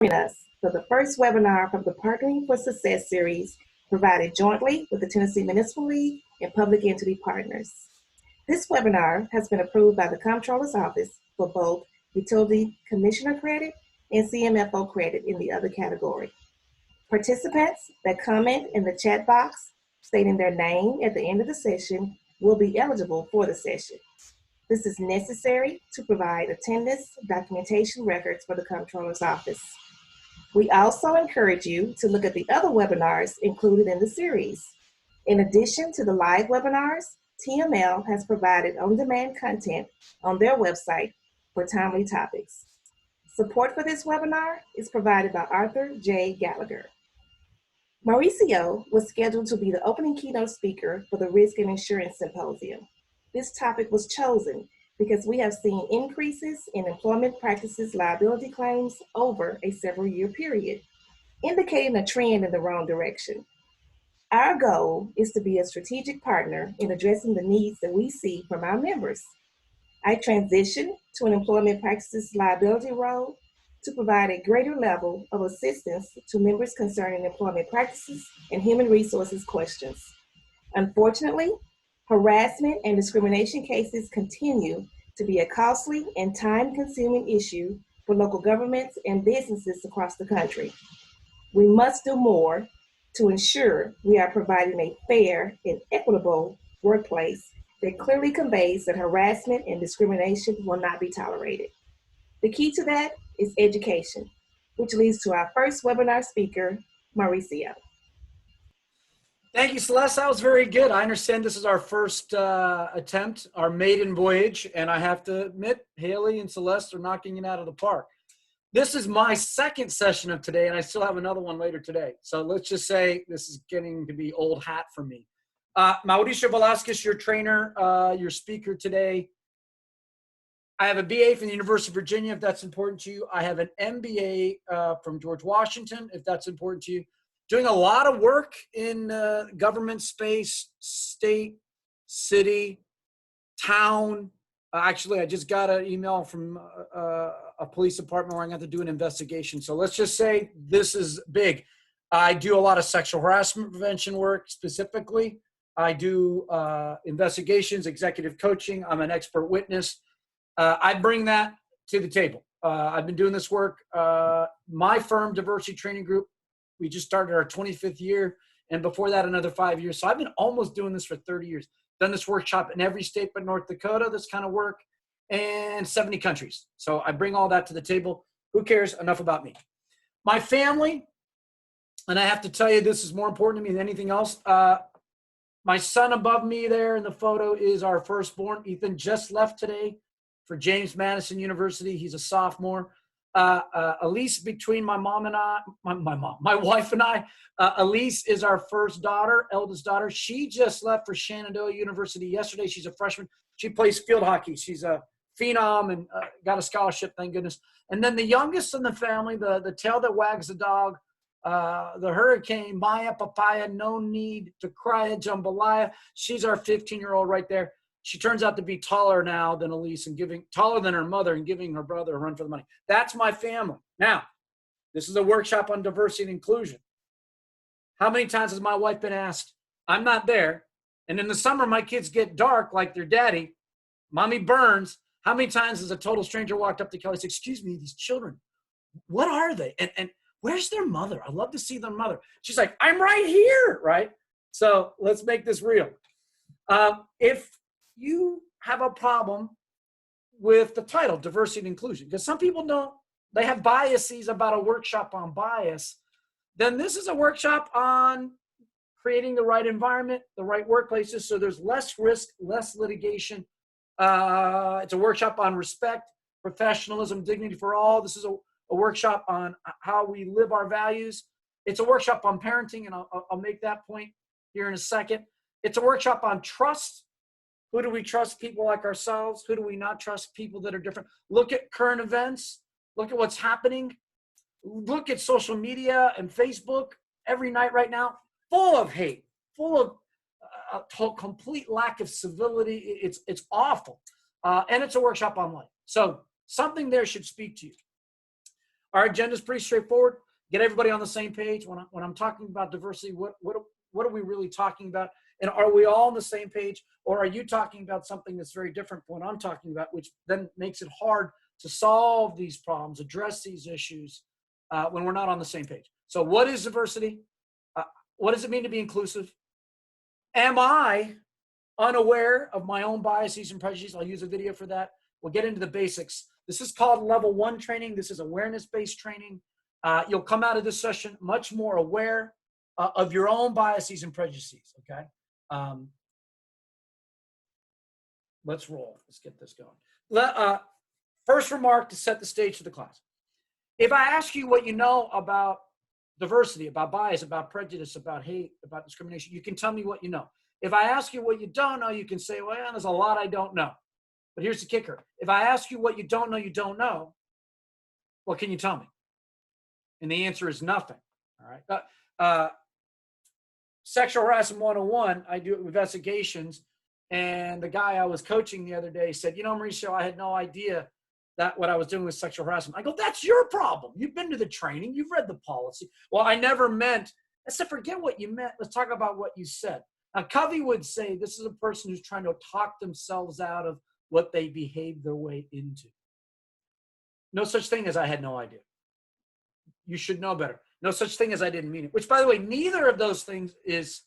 joining us for the first webinar from the Partnering for Success series provided jointly with the Tennessee Municipal League and Public Entity Partners. This webinar has been approved by the Comptroller's Office for both Utility Commissioner credit and CMFO credit in the other category. Participants that comment in the chat box stating their name at the end of the session will be eligible for the session. This is necessary to provide attendance documentation records for the Comptroller's Office. We also encourage you to look at the other webinars included in the series. In addition to the live webinars, TML has provided on-demand content on their website for timely topics. Support for this webinar is provided by Arthur J. Gallagher. Mauricio was scheduled to be the opening keynote speaker for the Risk and Insurance Symposium. This topic was chosen because we have seen increases in employment practices liability claims over a several-year period, indicating a trend in the wrong direction. Our goal is to be a strategic partner in addressing the needs that we see from our members. I transitioned to an employment practices liability role to provide a greater level of assistance to members concerning employment practices and human resources questions. Unfortunately, harassment and discrimination cases continue to be a costly and time-consuming issue for local governments and businesses across the country. We must do more to ensure we are providing a fair and equitable workplace that clearly conveys that harassment and discrimination will not be tolerated. The key to that is education, which leads to our first webinar speaker, Mauricio. Thank you, Celeste. That was very good. I understand this is our first attempt, our maiden voyage, and I have to admit, Haley and Celeste are knocking it out of the park. This is my second session of today, and I still have another one later today. So let's just say this is getting to be old hat for me. Mauricio Velasquez, your trainer, your speaker today. I have a BA from the University of Virginia, if that's important to you. I have an MBA from George Washington, if that's important to you. Doing a lot of work in government space, state, city, town. Actually, I just got an email from a police department where I'm going to do an investigation. So let's just say this is big. I do a lot of sexual harassment prevention work specifically. I do investigations, executive coaching. I'm an expert witness. I bring that to the table. I've been doing this work. My firm, Diversity Training Group, we just started our 25th year, and before that, another 5 years. So I've been almost doing this for 30 years. Done this workshop in every state but North Dakota, this kind of work, and 70 countries. So I bring all that to the table. Who cares? Enough about me. My family, and I have to tell you, this is more important to me than anything else. My son above me there in the photo is our firstborn. Ethan just left today for James Madison University. He's a sophomore. Elise, between my mom and I, my wife and I, Elise is our first daughter, eldest daughter. She just left for Shenandoah University yesterday. She's a freshman. She plays field hockey. She's a phenom and got a scholarship, thank goodness. And then the youngest in the family, the tail that wags the dog, the hurricane, Maya Papaya, no need to cry, jambalaya. She's our 15-year-old right there. She turns out to be taller now than Elise and taller than her mother and giving her brother a run for the money. That's my family. Now, this is a workshop on diversity and inclusion. How many times has my wife been asked, I'm not there, and in the summer my kids get dark like their daddy, mommy burns. How many times has a total stranger walked up to Kelly and said, excuse me, these children, what are they? And where's their mother? I'd love to see their mother. She's like, I'm right here, right? So let's make this real. If you have a problem with the title, diversity and inclusion, because some people don't, they have biases about a workshop on bias, then this is a workshop on creating the right environment, the right workplaces, so there's less risk, less litigation. It's a workshop on respect, professionalism, dignity for all. This is a workshop on how we live our values. It's a workshop on parenting, and I'll make that point here in a second. It's a workshop on trust. Who do we trust? People like ourselves. Who do we not trust? People that are different. Look at current events. Look at what's happening. Look at social media and Facebook every night right now, full of hate, full of a complete lack of civility. It's awful. And it's a workshop on life. So something there should speak to you. Our agenda is pretty straightforward. Get everybody on the same page. When I'm talking about diversity, what are we really talking about? And are we all on the same page? Or are you talking about something that's very different from what I'm talking about, which then makes it hard to solve these problems, address these issues when we're not on the same page? So what is diversity? What does it mean to be inclusive? Am I unaware of my own biases and prejudices? I'll use a video for that. We'll get into the basics. This is called level 1 training. This is awareness-based training. You'll come out of this session much more aware of your own biases and prejudices, okay? Let's roll. Let's get this going. First remark to set the stage for the class. If I ask you what you know about diversity, about bias, about prejudice, about hate, about discrimination, you can tell me what you know. If I ask you what you don't know, you can say, well, there's a lot I don't know. But here's the kicker. If I ask you what you don't know, what can you tell me? And the answer is nothing, all right? Sexual harassment 101, I do investigations, and the guy I was coaching the other day said, Mauricio, I had no idea that what I was doing was sexual harassment. I go, that's your problem. You've been to the training. You've read the policy. Well, I never meant. I said, forget what you meant. Let's talk about what you said. Now, Covey would say this is a person who's trying to talk themselves out of what they behaved their way into. No such thing as I had no idea. You should know better. No such thing as I didn't mean it, which, by the way, neither of those things is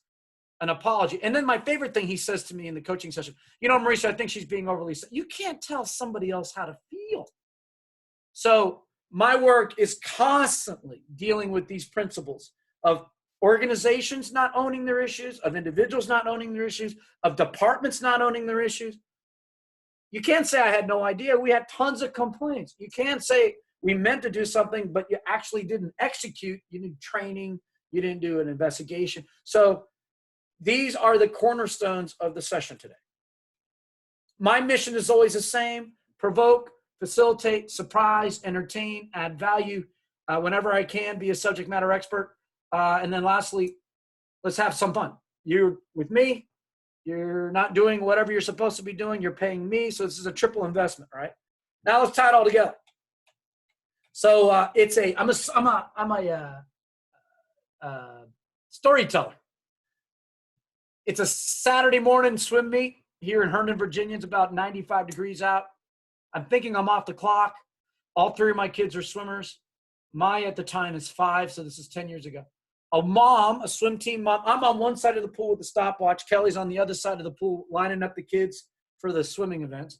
an apology. And then my favorite thing he says to me in the coaching session, Mauricio, I think she's being overly, you can't tell somebody else how to feel. So my work is constantly dealing with these principles of organizations not owning their issues, of individuals not owning their issues, of departments not owning their issues. You can't say I had no idea. We had tons of complaints. You can't say we meant to do something, but you actually didn't execute. You didn't training. You didn't do an investigation. So these are the cornerstones of the session today. My mission is always the same: provoke, facilitate, surprise, entertain, add value whenever I can, be a subject matter expert. And then lastly, let's have some fun. You're with me. You're not doing whatever you're supposed to be doing. You're paying me. So this is a triple investment, right? Now let's tie it all together. So I'm a storyteller. It's a Saturday morning swim meet here in Herndon, Virginia. It's about 95 degrees out. I'm thinking I'm off the clock. All three of my kids are swimmers. Maya at the time is 5, so this is 10 years ago. A swim team mom. I'm on one side of the pool with the stopwatch. Kelly's on the other side of the pool lining up the kids for the swimming events.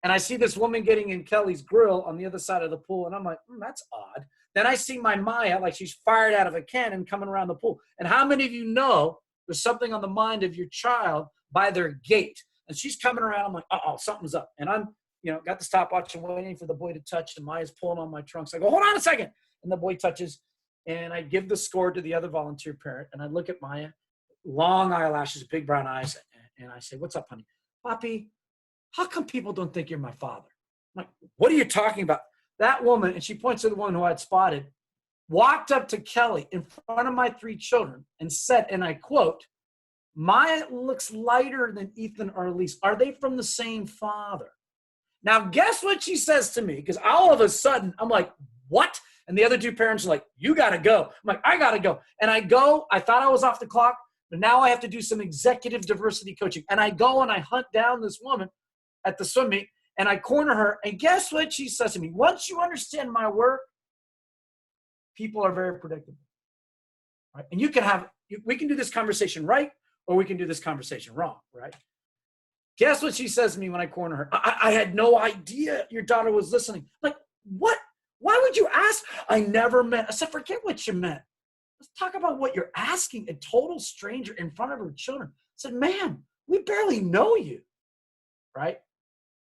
And I see this woman getting in Kelly's grill on the other side of the pool, and I'm like, that's odd. Then I see my Maya, like she's fired out of a cannon coming around the pool. And how many of you know there's something on the mind of your child by their gait? And she's coming around. I'm like, something's up. And I'm, got the stopwatch and waiting for the boy to touch, and Maya's pulling on my trunks. I go, hold on a second. And the boy touches, and I give the score to the other volunteer parent, and I look at Maya, long eyelashes, big brown eyes, and I say, what's up, honey? Papi, how come people don't think you're my father? I'm like, what are you talking about? That woman, and she points to the woman who I'd spotted, walked up to Kelly in front of my 3 children and said, and I quote, Maya looks lighter than Ethan or Elise. Are they from the same father? Now, guess what she says to me? Because all of a sudden, I'm like, what? And the other 2 parents are like, you got to go. I'm like, I got to go. And I go. I thought I was off the clock, but now I have to do some executive diversity coaching. And I go and I hunt down this woman at the swim meet, and I corner her. And guess what she says to me? Once you understand my work, people are very predictable. Right? And we can do this conversation right, or we can do this conversation wrong, right? Guess what she says to me when I corner her? I had no idea your daughter was listening. Like, what? Why would you ask? I never meant. I said, forget what you meant. Let's talk about what you're asking a total stranger in front of her children. I said, ma'am, we barely know you, right?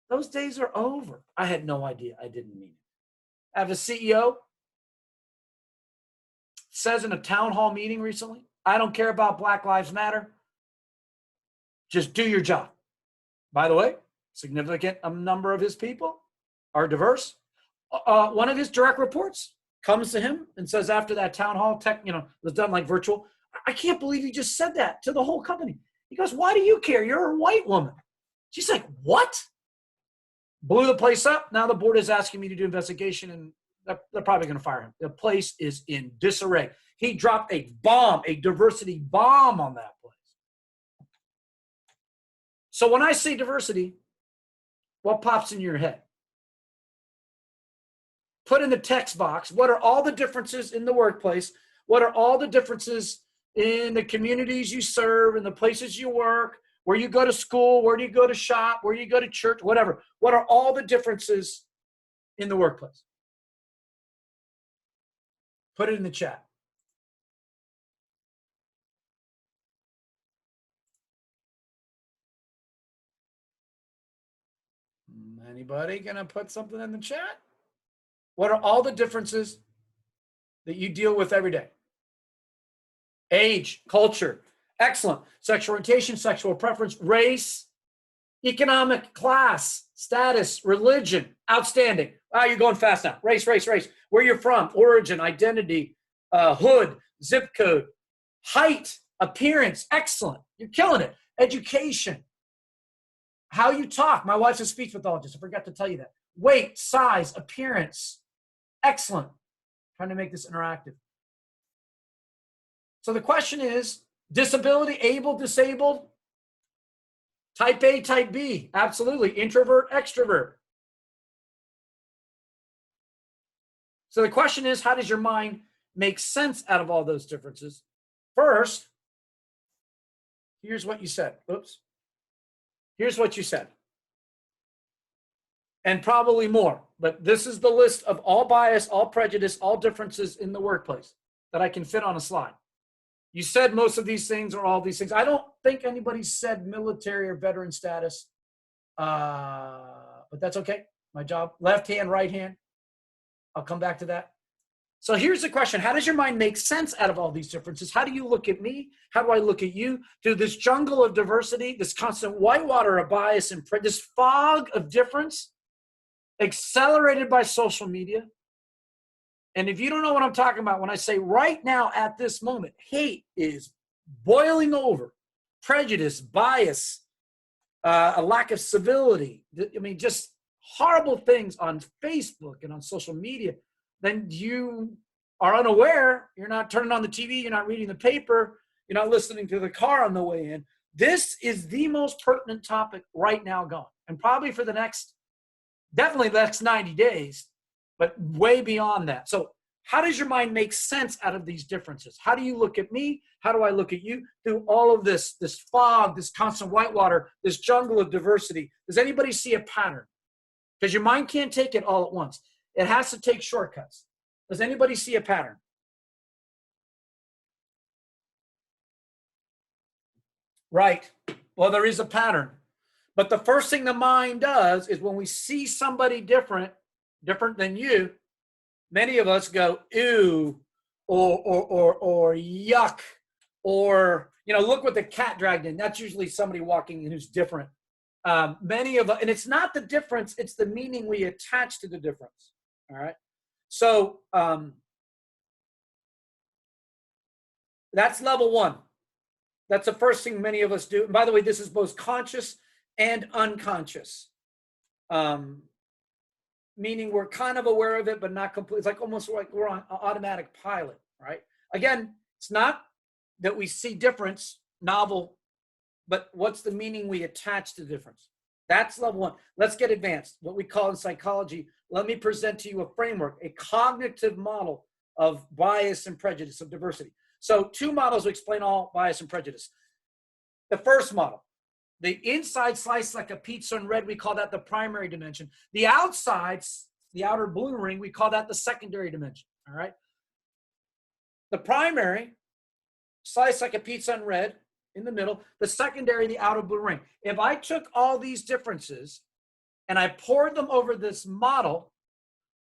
Those days are over. I had no idea. I didn't mean it. I have a CEO says in a town hall meeting recently, I don't care about Black Lives Matter. Just do your job. By the way, significant number of his people are diverse. One of his direct reports comes to him and says after that town hall was done like virtual, I can't believe you just said that to the whole company. He goes, why do you care? You're a white woman. She's like, what? Blew the place up. Now the board is asking me to do investigation, and they're probably going to fire him. The place is in disarray. He dropped a bomb, a diversity bomb on that place. So when I say diversity, what pops in your head? Put in the text box, what are all the differences in the workplace? What are all the differences in the communities you serve, in the places you work, where you go to school, where do you go to shop, where you go to church, whatever. What are all the differences in the workplace? Put it in the chat. Anybody gonna put something in the chat? What are all the differences that you deal with every day? Age, culture, excellent. Sexual orientation, sexual preference, race, economic class, status, religion, outstanding. You're going fast now. Race. Where you're from, origin, identity, hood, zip code, height, appearance, excellent. You're killing it. Education, how you talk. My wife's a speech pathologist. I forgot to tell you that. Weight, size, appearance, excellent. Trying to make this interactive. So the question is, disability, able, disabled, type A, type B, absolutely. Introvert, extrovert. So the question is, how does your mind make sense out of all those differences? First, here's what you said. Oops. Here's what you said. And probably more, but this is the list of all bias, all prejudice, all differences in the workplace that I can fit on a slide. You said most of these things or all these things. I don't think anybody said military or veteran status, but that's okay. My job, left hand, right hand. I'll come back to that. So here's the question. How does your mind make sense out of all these differences? How do you look at me? How do I look at you? Through this jungle of diversity, this constant whitewater of bias and this fog of difference, accelerated by social media. And if you don't know what I'm talking about, when I say right now at this moment, hate is boiling over, prejudice, bias, a lack of civility. I mean, just horrible things on Facebook and on social media. Then you are unaware. You're not turning on the TV. You're not reading the paper. You're not listening to the car on the way in. This is the most pertinent topic right now going. And probably for the next, definitely the next 90 days, but way beyond that. So how does your mind make sense out of these differences? How do you look at me? How do I look at you? Through all of this fog, this constant whitewater, this jungle of diversity, does anybody see a pattern? Because your mind can't take it all at once. It has to take shortcuts. Does anybody see a pattern? Right. Well, there is a pattern. But the first thing the mind does is when we see somebody different than you, many of us go, ew, or yuck, or, look what the cat dragged in. That's usually somebody walking in who's different. Many of us, and it's not the difference, it's the meaning we attach to the difference. All right. So that's level one. That's the first thing many of us do. And by the way, this is both conscious and unconscious. Meaning we're kind of aware of it, but not completely. It's like almost like we're on automatic pilot, right? Again, it's not that we see difference, novel, but what's the meaning we attach to difference? That's level one. Let's get advanced. What we call in psychology, let me present to you a framework, a cognitive model of bias and prejudice, of diversity. So 2 models explain all bias and prejudice. The first model, the inside slice like a pizza in red, we call that the primary dimension. The outside, the outer blue ring, we call that the secondary dimension, all right? The primary, slice like a pizza in red, in the middle. The secondary, the outer blue ring. If I took all these differences and I poured them over this model,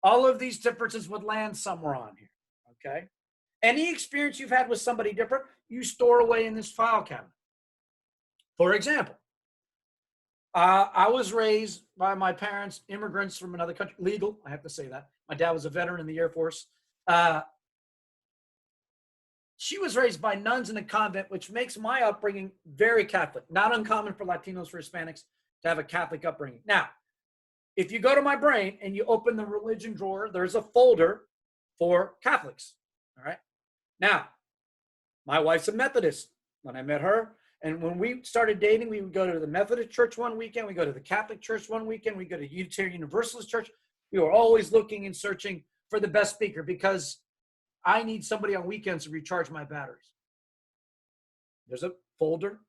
all of these differences would land somewhere on here, okay? Any experience you've had with somebody different, you store away in this file cabinet. For example, I was raised by my parents, immigrants from another country, legal, I have to say that. My dad was a veteran in the Air Force. She was raised by nuns in a convent, which makes my upbringing very Catholic. Not uncommon for Latinos, for Hispanics to have a Catholic upbringing. Now, If you go to my brain and you open the religion drawer, there's a folder for Catholics. All right. Now, my wife's a Methodist. When I met her, and when we started dating, we would go to the Methodist church one weekend, we go to the Catholic church one weekend, we go to Unitarian Universalist church. We were always looking and searching for the best speaker because I need somebody on weekends to recharge my batteries. There's a folder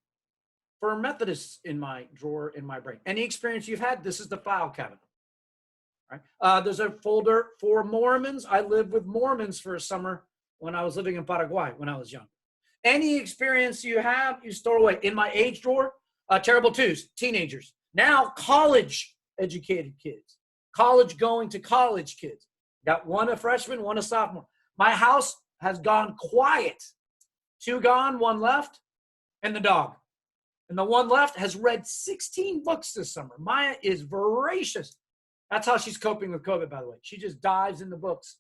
for Methodists in my drawer in my brain. Any experience you've had, this is the file cabinet. Right? There's a folder for Mormons. I lived with Mormons for a summer when I was living in Paraguay when I was young. Any experience you have, you store away. In my age drawer, terrible twos, teenagers. Now college educated kids, college going to college kids. Got one a freshman, one a sophomore. My house has gone quiet. 2 gone, 1 left, and the dog. And the 1 left has read 16 books this summer. Maya is voracious. That's how she's coping with COVID, by the way. She just dives in the books.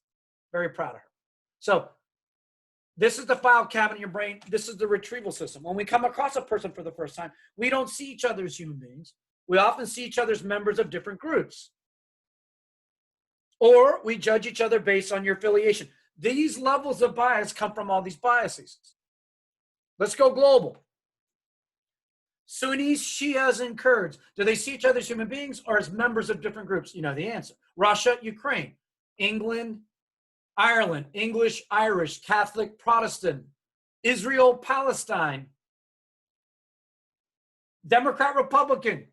Very proud of her. So this is the file cabinet in your brain. This is the retrieval system. When we come across a person for the first time, we don't see each other as human beings. We often see each other as members of different groups. Or we judge each other based on your affiliation. These levels of bias come from all these biases. Let's go global. Sunnis, Shias, and Kurds. Do they see each other as human beings or as members of different groups? You know the answer. Russia, Ukraine, England, Ireland, English, Irish, Catholic, Protestant, Israel, Palestine, Democrat, Republican.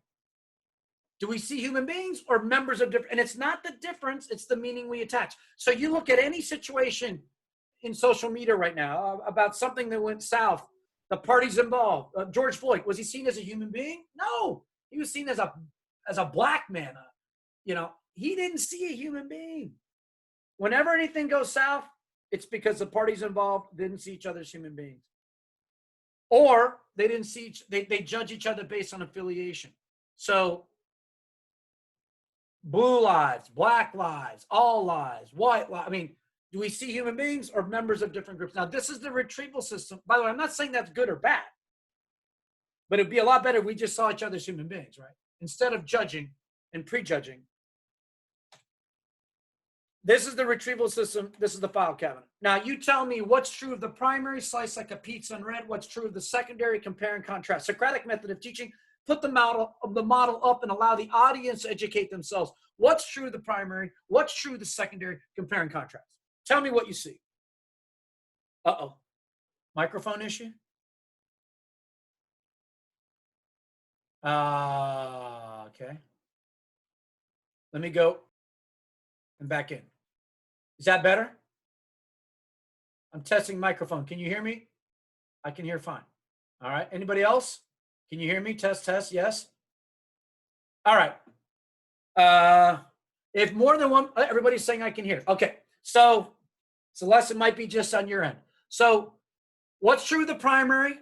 Do we see human beings or members of different? And it's not the difference, it's the meaning we attach. So you look at any situation in social media right now about something that went south, the parties involved. George Floyd, was he seen as a human being? No, he was seen as a black man. He didn't see a human being. Whenever anything goes south, it's because the parties involved didn't see each other as human beings. Or they didn't see, they judge each other based on affiliation. So blue lives, black lives, all lives, white lives. I mean, do we see human beings or members of different groups? Now, this is the retrieval system. By the way, I'm not saying that's good or bad, but it'd be a lot better if we just saw each other as human beings, right? Instead of judging and prejudging. This is the retrieval system. This is the file cabinet. Now, you tell me what's true of the primary, slice like a pizza and red. What's true of the secondary, compare and contrast. Socratic method of teaching. Put the model up and allow the audience to educate themselves. What's true of the primary? What's true of the secondary? Compare and contrast. Tell me what you see. Uh-oh. Microphone issue? Okay. Let me go and back in. Is that better? I'm testing microphone. Can you hear me? I can hear fine. All right. Anybody else? Can you hear me? Test, test. Yes. All right. If more than one, everybody's saying I can hear. Okay. So Celeste, it might be just on your end. So what's true of the primary?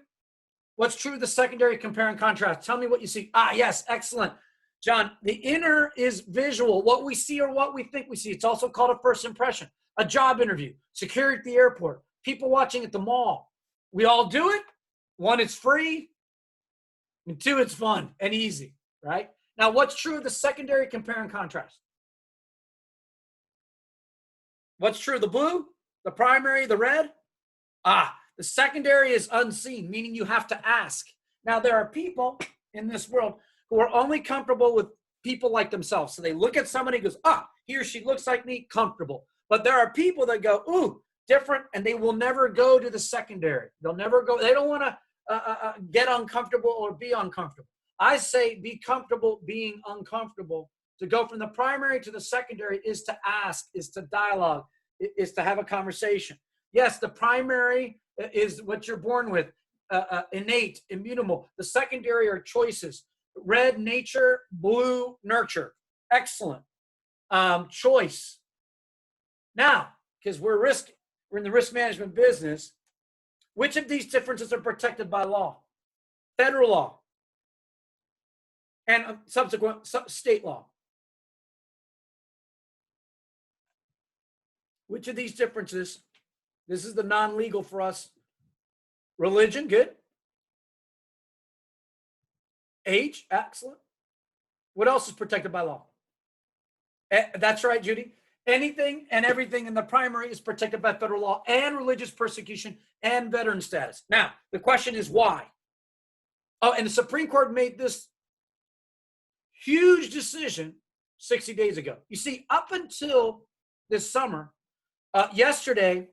What's true of the secondary? Compare and contrast. Tell me what you see. Yes. Excellent. John, the inner is visual, what we see or what we think we see. It's also called a first impression. A job interview, security at the airport, people watching at the mall. We all do it. 1, it's free. And 2, it's fun and easy, right? Now, what's true of the secondary? Compare and contrast. What's true of the blue, the primary, the red? The secondary is unseen, meaning you have to ask. Now, there are people in this world who are only comfortable with people like themselves. So they look at somebody and goes, he or she looks like me, comfortable. But there are people that go, ooh, different, and they will never go to the secondary. They'll never go. They don't want to get uncomfortable or be uncomfortable. I say be comfortable being uncomfortable. To go from the primary to the secondary is to ask, is to dialogue, is to have a conversation. Yes, the primary is what you're born with, innate, immutable. The secondary are choices. Red, nature. Blue, nurture. Excellent. Choice. Now, because we're in the risk management business, which of these differences are protected by law? Federal law and subsequent state law. Which of these differences, this is the non-legal for us. Religion, good. Age, excellent. What else is protected by law? That's right, Judy. Anything and everything in the primary is protected by federal law and religious persecution and veteran status. Now, the question is why? Oh, and the Supreme Court made this huge decision 60 days ago. You see, up until this summer, yesterday,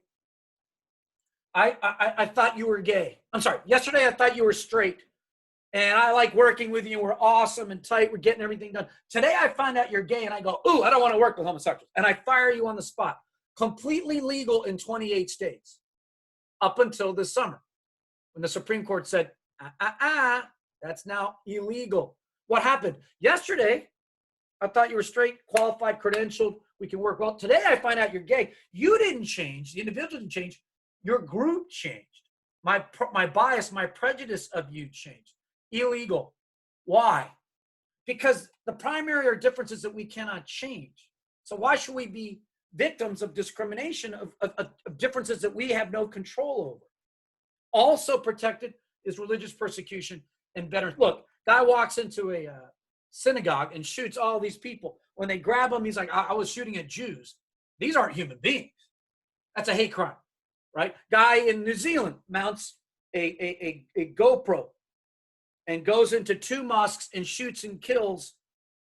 I thought you were gay. I'm sorry. Yesterday, I thought you were straight. And I like working with you. We're awesome and tight. We're getting everything done. Today, I find out you're gay, and I go, ooh, I don't want to work with homosexuals. And I fire you on the spot. Completely legal in 28 states up until this summer when the Supreme Court said, that's now illegal. What happened? Yesterday, I thought you were straight, qualified, credentialed. We can work well. Today, I find out you're gay. You didn't change. The individual didn't change. Your group changed. My bias, my prejudice of you changed. Illegal. Why? Because the primary are differences that we cannot change. So why should we be victims of discrimination, of differences that we have no control over? Also protected is religious persecution and veterans. Look, guy walks into a synagogue and shoots all these people. When they grab him, he's like, I was shooting at Jews. These aren't human beings. That's a hate crime, right? Guy in New Zealand mounts a GoPro and goes into 2 mosques and shoots and kills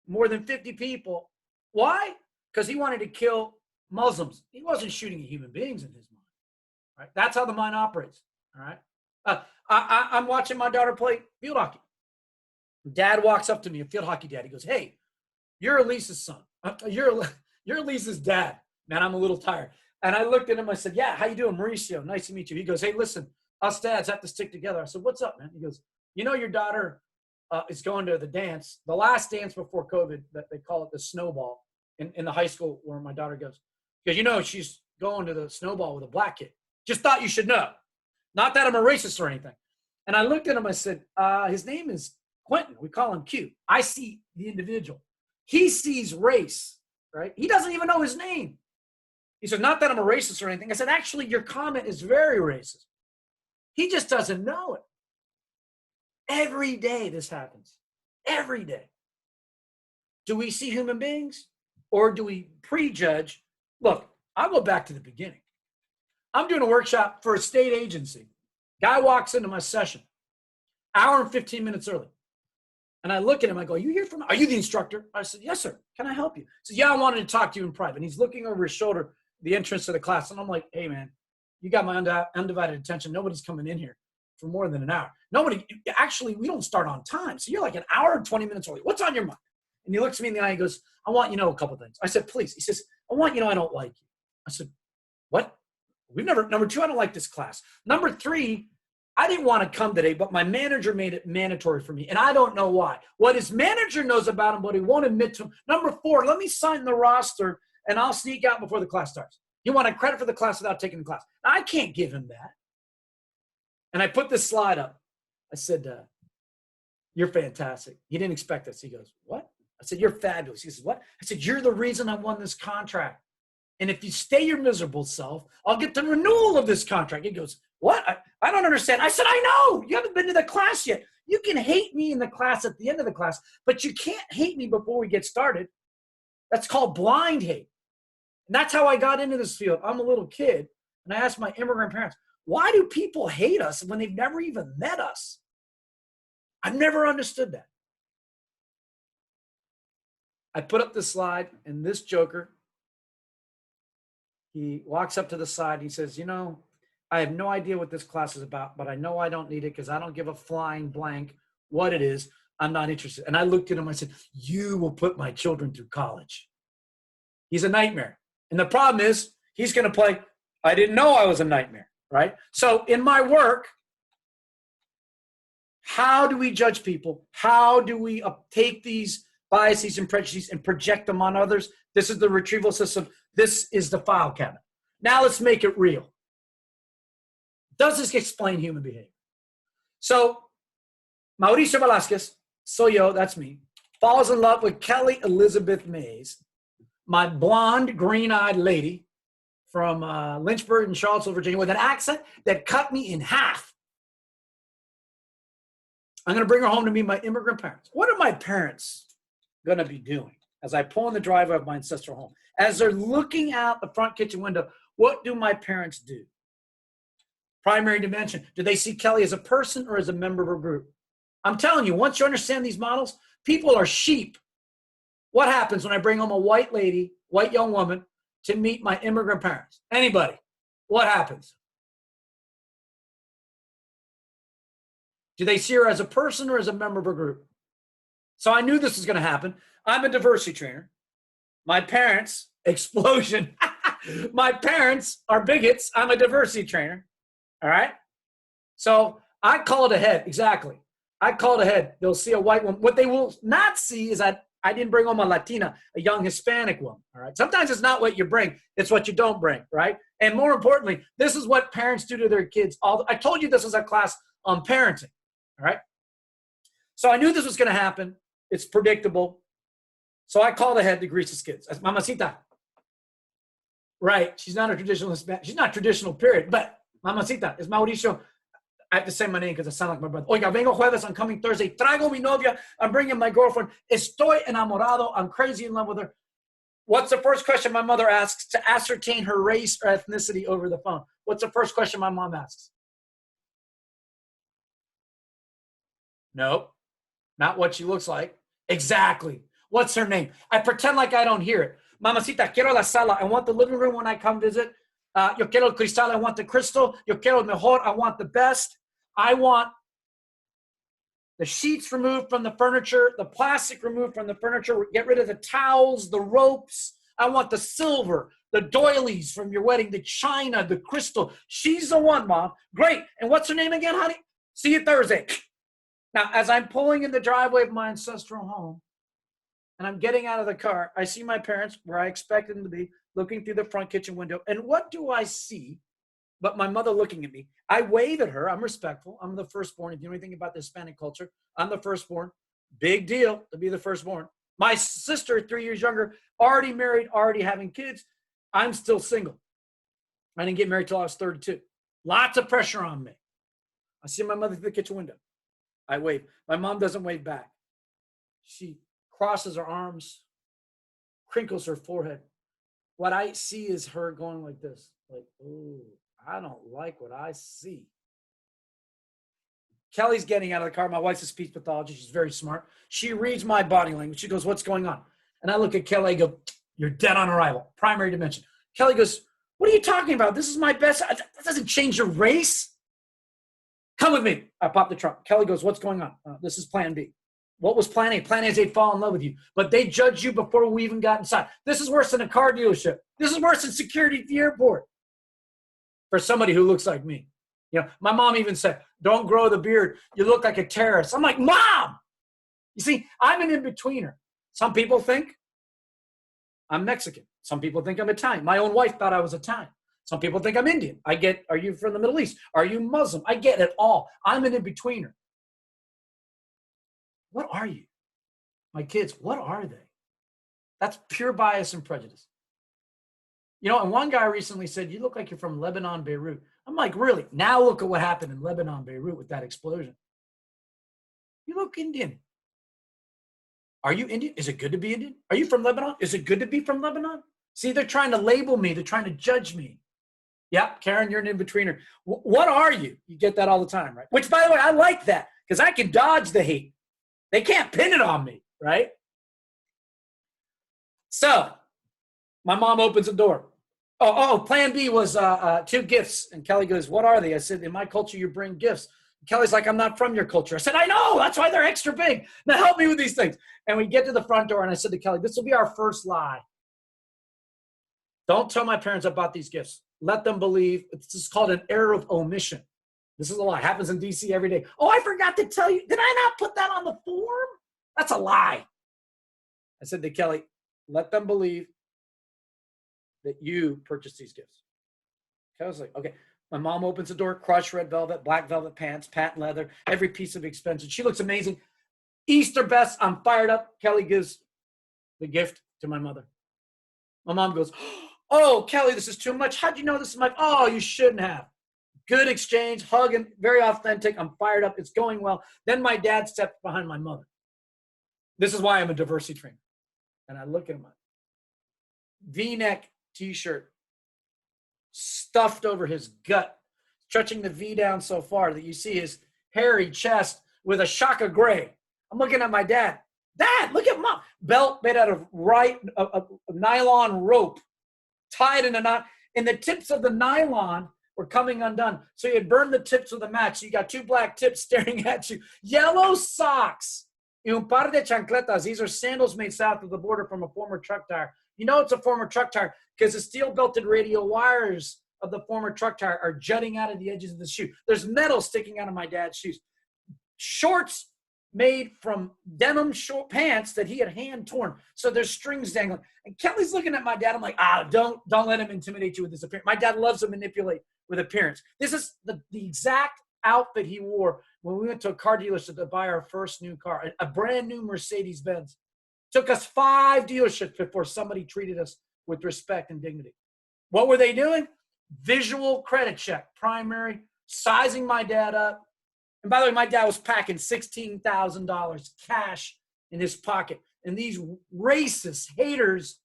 more than 50 people. Why? Because he wanted to kill Muslims. He wasn't shooting at human beings in his mind. Right? That's how the mind operates. All right. I'm watching my daughter play field hockey. Dad walks up to me, a field hockey dad. He goes, "Hey, you're Elise's son. You're Elise's dad." Man, I'm a little tired. And I looked at him. I said, "Yeah, how you doing, Mauricio? Nice to meet you." He goes, "Hey, listen, us dads have to stick together." I said, "What's up, man?" He goes, "You know your daughter is going to the dance, the last dance before COVID, that they call it the snowball in the high school where my daughter goes. Because, you know, she's going to the snowball with a black kid. Just thought you should know. Not that I'm a racist or anything." And I looked at him. I said, his name is Quentin. We call him Q. I see the individual. He sees race, right? He doesn't even know his name. He said, "Not that I'm a racist or anything." I said, "Actually, your comment is very racist." He just doesn't know it. Every day this happens. Every day. Do we see human beings or do we prejudge? Look, I'll go back to the beginning. I'm doing a workshop for a state agency. Guy walks into my session, hour and 15 minutes early. And I look at him, I go, "Are you the instructor?" I said, "Yes, sir. Can I help you?" He said, "Yeah, I wanted to talk to you in private." And he's looking over his shoulder, the entrance to the class. And I'm like, "Hey, man, you got my undivided attention. Nobody's coming in here for more than an hour. Actually, we don't start on time. So you're like an hour and 20 minutes early. What's on your mind?" And he looks at me in the eye and goes, "I want you to know a couple of things." I said, "Please." He says, "I want you to know I don't like you." I said, "What?" Number 2, I don't like this class. Number 3, I didn't want to come today, but my manager made it mandatory for me. And I don't know why. What his manager knows about him, but he won't admit to him. Number 4, let me sign the roster and I'll sneak out before the class starts. You want a credit for the class without taking the class. Now, I can't give him that. And I put this slide up. I said, "You're fantastic." He didn't expect this. He goes, "What?" I said, "You're fabulous." He says, "What?" I said, "You're the reason I won this contract. And if you stay your miserable self, I'll get the renewal of this contract." He goes, "What? I don't understand." I said, "I know. You haven't been to the class yet. You can hate me in the class at the end of the class, but you can't hate me before we get started. That's called blind hate." And that's how I got into this field. I'm a little kid, and I asked my immigrant parents, why do people hate us when they've never even met us? I've never understood that. I put up this slide, and this joker, he walks up to the side. He says, "You know, I have no idea what this class is about, but I know I don't need it because I don't give a flying blank what it is. I'm not interested." And I looked at him. I said, "You will put my children through college." He's a nightmare. And the problem is he's going to play, "I didn't know I was a nightmare," right? So in my work, how do we judge people? How do we take these biases and prejudices and project them on others? This is the retrieval system. This is the file cabinet. Now let's make it real. Does this explain human behavior? So Mauricio Velasquez, soy yo, that's me, falls in love with Kelly Elizabeth Mays, my blonde, green-eyed lady from Lynchburg and Charlottesville, Virginia, with an accent that cut me in half. I'm going to bring her home to meet my immigrant parents. What are my parents going to be doing? as I pull in the driveway of my ancestral home. As they're looking out the front kitchen window, what do my parents do? Primary dimension. Do they see Kelly as a person or as a member of a group? I'm telling you, once you understand these models, people are sheep. What happens when I bring home a white lady, white young woman, to meet my immigrant parents? Anybody? What happens? Do they see her as a person or as a member of a group? So I knew this was going to happen. I'm a diversity trainer. My parents, explosion. My parents are bigots. I'm a diversity trainer. All right? So I called ahead. Exactly. I called ahead. They'll see a white woman. What they will not see is that I didn't bring home a Latina, a young Hispanic woman. All right? Sometimes it's not what you bring. It's what you don't bring, right? And more importantly, this is what parents do to their kids. I told you this was a class on parenting. All right? So I knew this was going to happen. It's predictable. So I called ahead to Greece's kids. As Mamacita. Right. She's not a traditional Hispanic. She's not traditional, period. But Mamacita is Mauricio. I have to say my name because I sound like my brother. Oiga, vengo jueves. I'm coming Thursday. Traigo mi novia. I'm bringing my girlfriend. Estoy enamorado. I'm crazy in love with her. What's the first question my mother asks to ascertain her race or ethnicity over the phone? What's the first question my mom asks? Nope. Not what she looks like. Exactly. What's her name? I pretend like I don't hear it. Mamacita, quiero la sala. I want the living room when I come visit. Yo quiero el cristal. I want the crystal. Yo quiero el mejor. I want the best. I want the sheets removed from the furniture, the plastic removed from the furniture. Get rid of the towels, the ropes. I want the silver, the doilies from your wedding, the china, the crystal. She's the one, Mom. Great. And what's her name again, honey? See you Thursday. Now, as I'm pulling in the driveway of my ancestral home, and I'm getting out of the car, I see my parents, where I expected them to be, looking through the front kitchen window. And what do I see but my mother looking at me? I wave at her. I'm respectful. I'm the firstborn. If you know anything about the Hispanic culture, I'm the firstborn. Big deal to be the firstborn. My sister, 3 years younger, already married, already having kids. I'm still single. I didn't get married till I was 32. Lots of pressure on me. I see my mother through the kitchen window. I wave. My mom doesn't wave back. She crosses her arms, crinkles her forehead. What I see is her going like this, like, ooh, I don't like what I see. Kelly's getting out of the car. My wife's a speech pathologist. She's very smart. She reads my body language. She goes, what's going on? And I look at Kelly, I go, you're dead on arrival. Primary dimension. Kelly goes, what are you talking about? This is my best. That doesn't change your race. Come with me. I pop the trunk. Kelly goes, what's going on? This is plan B. What was plan A? Plan A is they'd fall in love with you, but they judge you before we even got inside. This is worse than a car dealership. This is worse than security at the airport for somebody who looks like me. You know, my mom even said, don't grow the beard. You look like a terrorist. I'm like, Mom! You see, I'm an in-betweener. Some people think I'm Mexican. Some people think I'm Italian. My own wife thought I was Italian. Some people think I'm Indian. I get, are you from the Middle East? Are you Muslim? I get it all. I'm an in-betweener. What are you? My kids, what are they? That's pure bias and prejudice. You know, and one guy recently said, you look like you're from Lebanon, Beirut. I'm like, really? Now look at what happened in Lebanon, Beirut with that explosion. You look Indian. Are you Indian? Is it good to be Indian? Are you from Lebanon? Is it good to be from Lebanon? See, they're trying to label me. They're trying to judge me. Yep, Karen, you're an in-betweener. What are you? You get that all the time, right? Which, by the way, I like that because I can dodge the hate. They can't pin it on me, right? So my mom opens the door. Plan B was 2 gifts. And Kelly goes, what are they? I said, in my culture, you bring gifts. Kelly's like, I'm not from your culture. I said, I know. That's why they're extra big. Now help me with these things. And we get to the front door, and I said to Kelly, this will be our first lie. Don't tell my parents about these gifts. Let them believe. It's just called an error of omission. This is a lie. It happens in DC every day. Oh, I forgot to tell you. Did I not put that on the form? That's a lie. I said to Kelly, let them believe that you purchased these gifts. Kelly was like, okay. My mom opens the door, crushed red velvet, black velvet pants, patent leather, every piece of expensive. She looks amazing. Easter best. I'm fired up. Kelly gives the gift to my mother. My mom goes, oh, Kelly, this is too much. How'd you know this is my, oh, you shouldn't have. Good exchange, hugging, very authentic. I'm fired up. It's going well. Then my dad stepped behind my mother. This is why I'm a diversity trainer. And I look at him, V-neck t-shirt stuffed over his gut, stretching the V down so far that you see his hairy chest with a shock of gray. I'm looking at my dad. Dad, look at mom. Belt made out of a nylon rope tied in a knot. And the tips of the nylon were coming undone. So you had burned the tips of the match. So you got two black tips staring at you. Yellow socks. Y un par de chancletas. These are sandals made south of the border from a former truck tire. You know it's a former truck tire because the steel-belted radial wires of the former truck tire are jutting out of the edges of the shoe. There's metal sticking out of my dad's shoes. Shorts made from denim short pants that he had hand torn. So there's strings dangling. And Kelly's looking at my dad. I'm like, don't let him intimidate you with his appearance. My dad loves to manipulate with appearance. This is the exact outfit he wore when we went to a car dealership to buy our first new car, a brand new Mercedes-Benz. Took us 5 dealerships before somebody treated us with respect and dignity. What were they doing? Visual credit check, primary, sizing my dad up. And by the way, my dad was packing $16,000 cash in his pocket. And these racist haters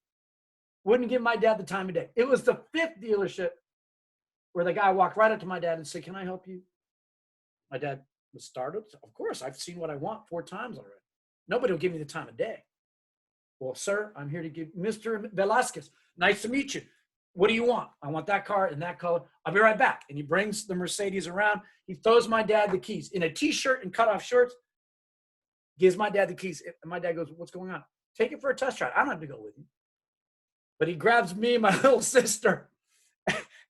wouldn't give my dad the time of day. It was the 5th dealership where the guy walked right up to my dad and said, "Can I help you?" My dad was startled. Of course, I've seen what I want 4 times already. Nobody will give me the time of day. Well, sir, I'm here to give Mr. Velasquez. Nice to meet you. What do you want? I want that car in that color. I'll be right back. And he brings the Mercedes around. He throws my dad the keys in a t-shirt and cutoff shorts. Gives my dad the keys. And my dad goes, "What's going on?" "Take it for a test drive. I don't have to go with you." But he grabs me and my little sister.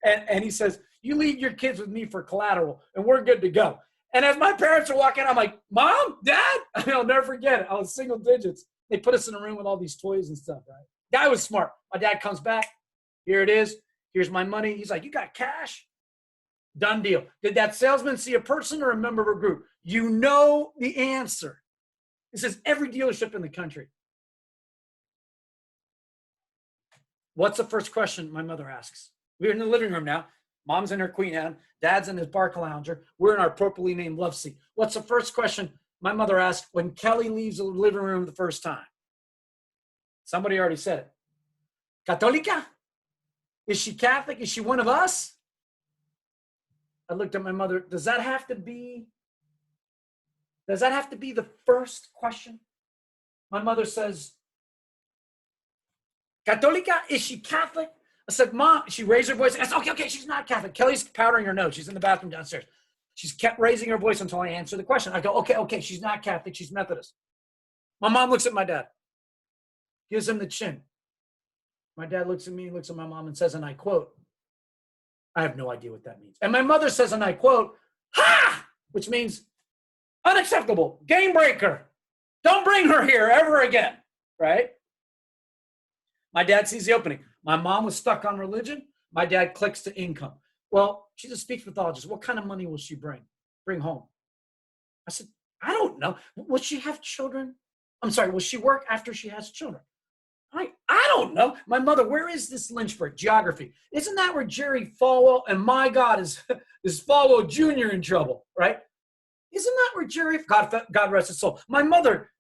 And he says, "You leave your kids with me for collateral and we're good to go." And as my parents are walking, I'm like, "Mom, Dad?" I'll never forget it. I was single digits. They put us in a room with all these toys and stuff, right? Guy was smart. My dad comes back. "Here it is. Here's my money." He's like, "You got cash?" Done deal. Did that salesman see a person or a member of a group? You know the answer. This is every dealership in the country. What's the first question my mother asks? We're in the living room now. Mom's in her Queen Anne. Dad's in his Barca Lounger. We're in our appropriately named love seat. What's the first question my mother asked when Kelly leaves the living room the first time? Somebody already said it. "Católica? Is she Catholic? Is she one of us?" I looked at my mother. Does that have to be the first question? My mother says, "Católica? Is she Catholic?" I said, "Mom," she raised her voice. I said, okay, she's not Catholic. Kelly's powdering her nose. She's in the bathroom downstairs. She's kept raising her voice until I answer the question. I go, okay, she's not Catholic. She's Methodist. My mom looks at my dad, gives him the chin. My dad looks at me, looks at my mom and says, and I quote, I have no idea what that means. And my mother says, and I quote, "Ha!" Which means unacceptable, game breaker. Don't bring her here ever again, right? My dad sees the opening. My mom was stuck on religion. My dad clicks to income. Well, she's a speech pathologist. What kind of money will she bring home? I said, I don't know. Will she have children? I'm sorry, will she work after she has children? I don't know. My mother, where is this Lynchburg? Geography. Isn't that where Jerry Falwell, and my God, is Falwell Jr. in trouble, right? Isn't that where Jerry, God rest his soul. My mother,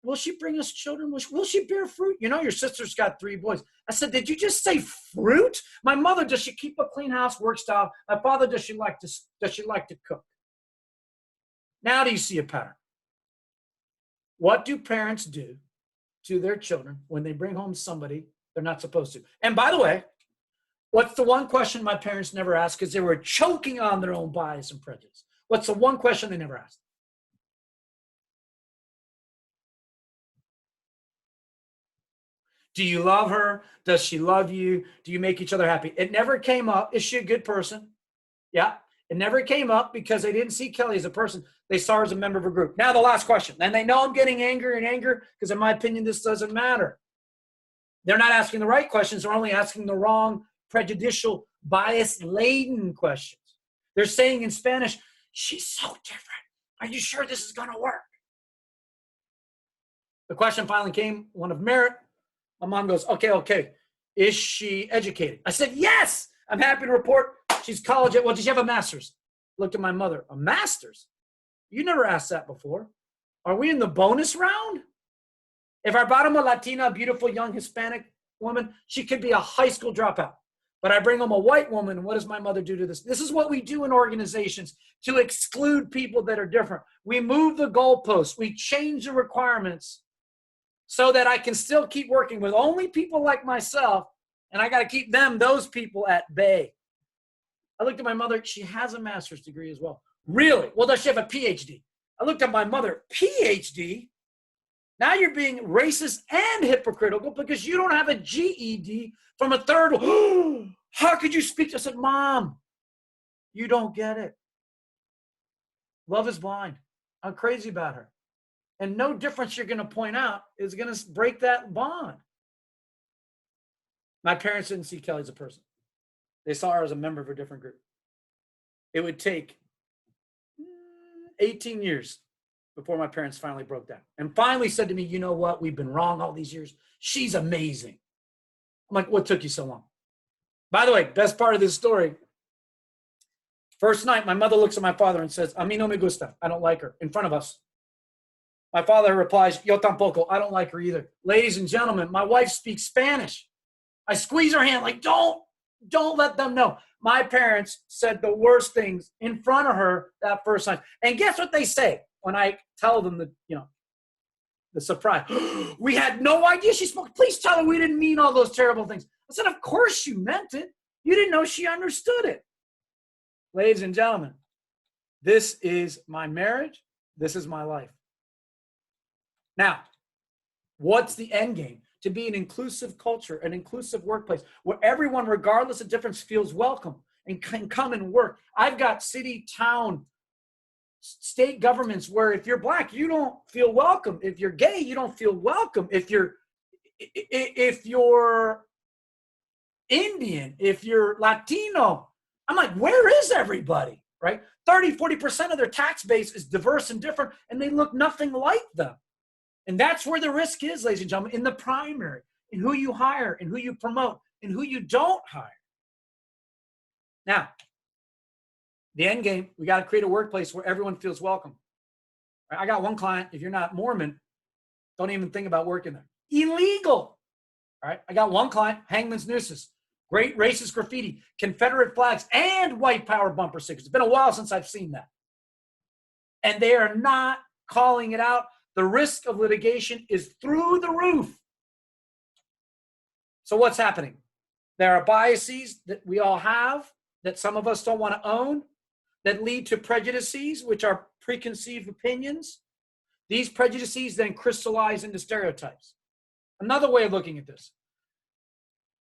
will she bring us children? Will she bear fruit? You know, your sister's got 3 boys. I said, did you just say fruit? My mother, does she keep a clean house, work style? My father, does she like to cook? Now do you see a pattern? What do parents do to their children when they bring home somebody they're not supposed to? And by the way, what's the one question my parents never asked because they were choking on their own bias and prejudice? What's the one question they never asked? Do you love her? Does she love you? Do you make each other happy? It never came up. Is she a good person? Yeah. It never came up because they didn't see Kelly as a person. They saw her as a member of a group. Now the last question. And they know I'm getting angry because in my opinion, this doesn't matter. They're not asking the right questions. They're only asking the wrong, prejudicial, bias-laden questions. They're saying in Spanish, she's so different. Are you sure this is going to work? The question finally came, one of merit. My mom goes, okay. Is she educated? I said, yes. I'm happy to report she's college. Well, does she have a master's? Looked at my mother. A master's? You never asked that before. Are we in the bonus round? If I brought home a Latina, a beautiful young Hispanic woman, she could be a high school dropout. But I bring home a white woman, and what does my mother do to this? This is what we do in organizations to exclude people that are different. We move the goalposts. We change the requirements so that I can still keep working with only people like myself, and I got to keep those people at bay. I looked at my mother. She has a master's degree as well. Really? Well, does she have a PhD? I looked at my mother. PhD? Now you're being racist and hypocritical because you don't have a GED from a third. How could you speak? I said, Mom, you don't get it. Love is blind. I'm crazy about her. And no difference you're going to point out is going to break that bond. My parents didn't see Kelly as a person. They saw her as a member of a different group. It would take 18 years before my parents finally broke down and finally said to me, you know what? We've been wrong all these years. She's amazing. I'm like, what took you so long? By the way, best part of this story, first night, my mother looks at my father and says, a mí no me gusta. I don't like her, in front of us. My father replies, yo tampoco. I don't like her either. Ladies and gentlemen, my wife speaks Spanish. I squeeze her hand like, don't let them know. My parents said the worst things in front of her that first night. And guess what they say when I tell them the surprise? We had no idea she spoke. Please tell her we didn't mean all those terrible things. I said, of course you meant it. You didn't know she understood it. Ladies and gentlemen, this is my marriage. This is my life. Now, what's the end game? To be an inclusive culture, an inclusive workplace where everyone, regardless of difference, feels welcome and can come and work. I've got city, town, state governments where if you're Black, you don't feel welcome. If you're gay, you don't feel welcome. If you're Indian, if you're Latino, I'm like, where is everybody, right? 30-40% of their tax base is diverse and different, and they look nothing like them. And that's where the risk is, ladies and gentlemen, in the primary, in who you hire, in who you promote, in who you don't hire. Now, the end game, we got to create a workplace where everyone feels welcome. I got one client, if you're not Mormon, don't even think about working there. Illegal. All right. I got one client, Hangman's Nooses, great racist graffiti, Confederate flags, and white power bumper stickers. It's been a while since I've seen that. And they are not calling it out. The risk of litigation is through the roof. So what's happening? There are biases that we all have that some of us don't want to own that lead to prejudices, which are preconceived opinions. These prejudices then crystallize into stereotypes. Another way of looking at this.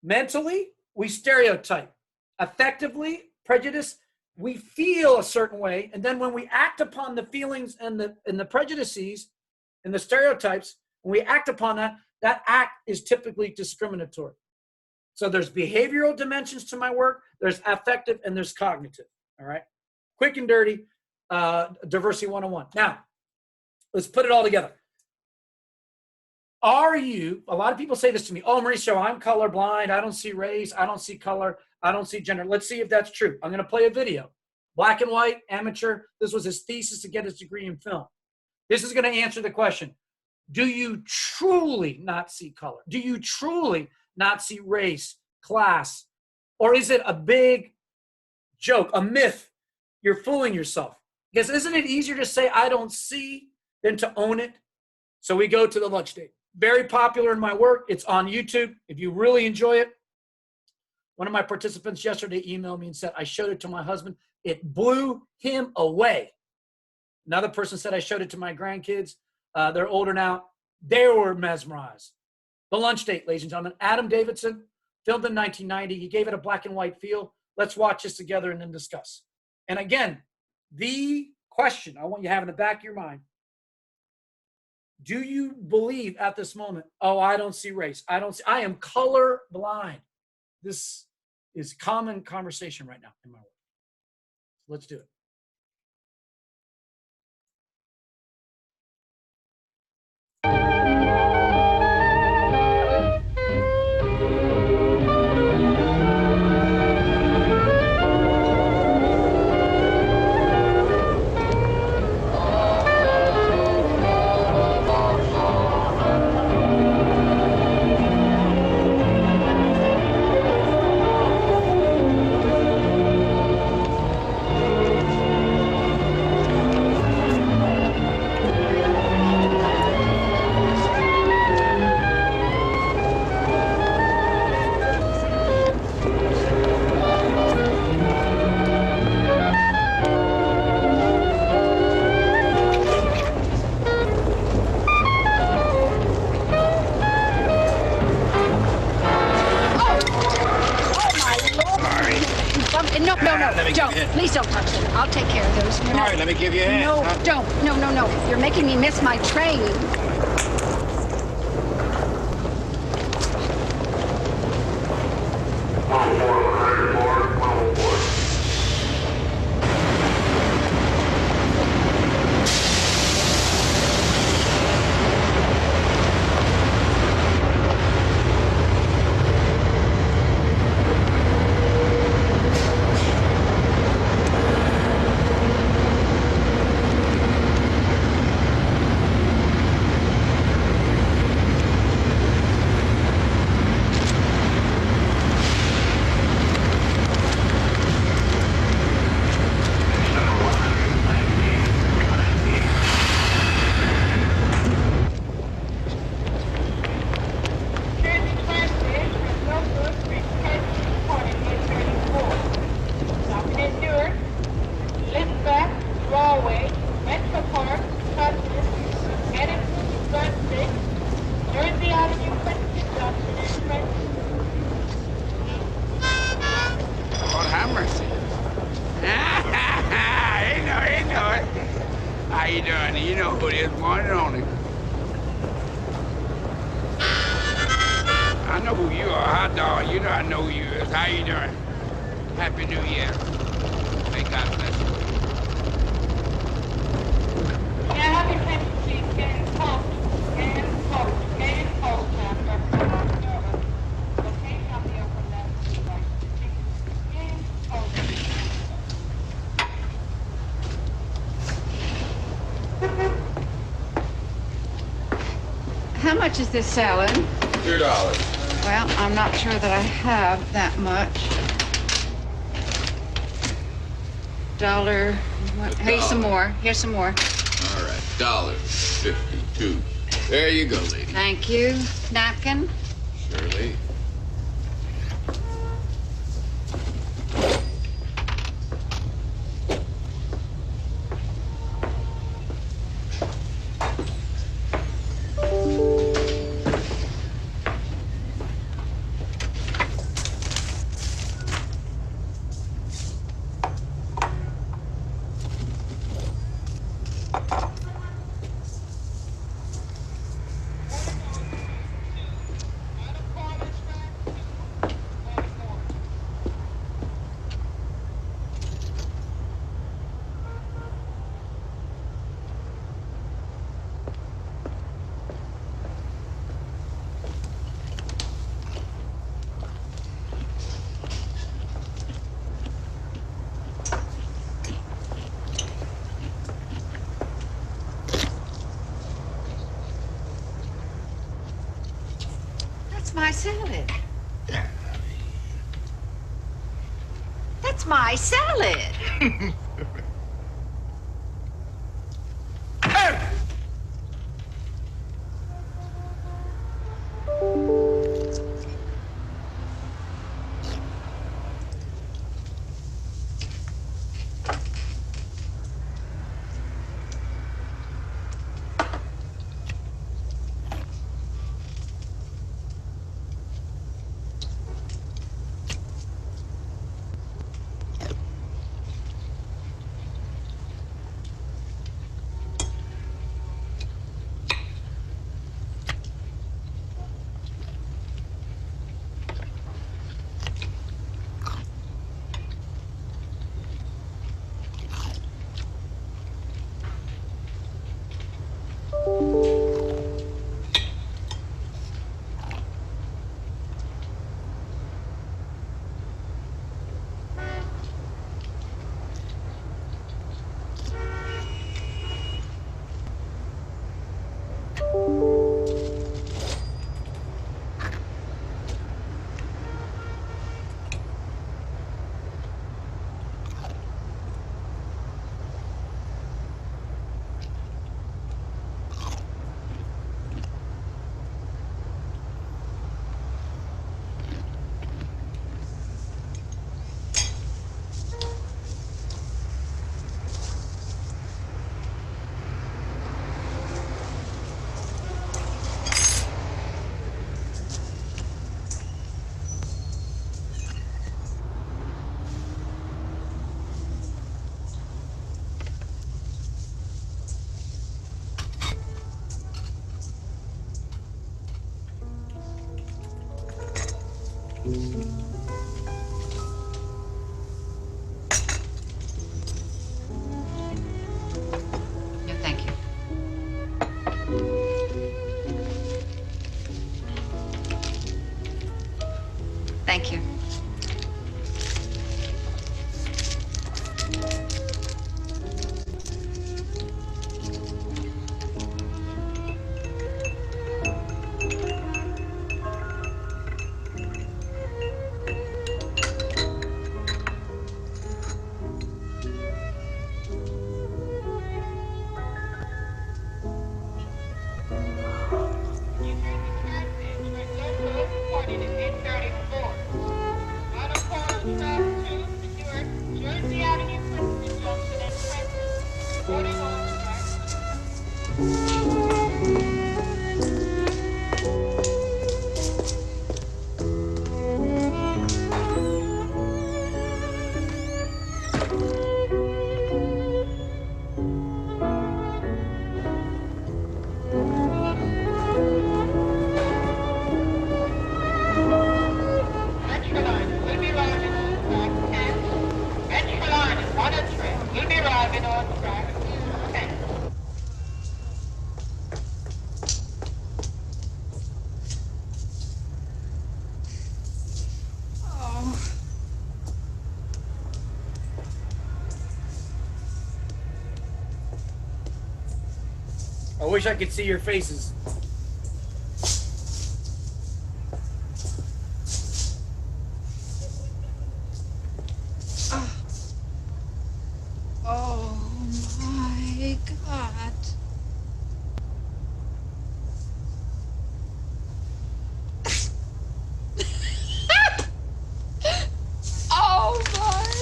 Mentally, we stereotype. Affectively, prejudice, we feel a certain way, and then when we act upon the feelings and the prejudices and the stereotypes, when we act upon that, that act is typically discriminatory. So there's behavioral dimensions to my work, there's affective, and there's cognitive, all right? Quick and dirty, diversity 101. Now, let's put it all together. A lot of people say this to me, oh, Mauricio, I'm colorblind, I don't see race, I don't see color, I don't see gender. Let's see if that's true. I'm gonna play a video. Black and white, amateur, this was his thesis to get his degree in film. This is gonna answer the question, do you truly not see color? Do you truly not see race, class? Or is it a big joke, a myth? You're fooling yourself. Because isn't it easier to say I don't see than to own it? So we go to the lunch date. Very popular in my work. It's on YouTube. If you really enjoy it. One of my participants yesterday emailed me and said, I showed it to my husband. It blew him away. Another person said, I showed it to my grandkids. They're older now. They were mesmerized. The lunch date, ladies and gentlemen. Adam Davidson, filmed in 1990. He gave it a black and white feel. Let's watch this together and then discuss. And again, the question I want you to have in the back of your mind, do you believe at this moment, oh, I don't see race. I am color blind. This is common conversation right now in my work. Let's do it. hit. Please don't touch them. I'll take care of those. All right, let me give you a hand. No, huh? don't. No, no, no. You're making me miss my train. Lord have mercy. He know it. How you doing? You know who it is, one and only. I know who you are, hot dog. You know I know who you is. How you doing? Happy New Year. May God bless you. How much is this salad? $2. Well, I'm not sure that I have that much. $1. Here's some more. Here's some more. All right, $1.52. There you go, lady. Thank you. Napkin? Surely. That's my salad. That's my salad. I wish I could see your faces. Oh my God. Oh my God.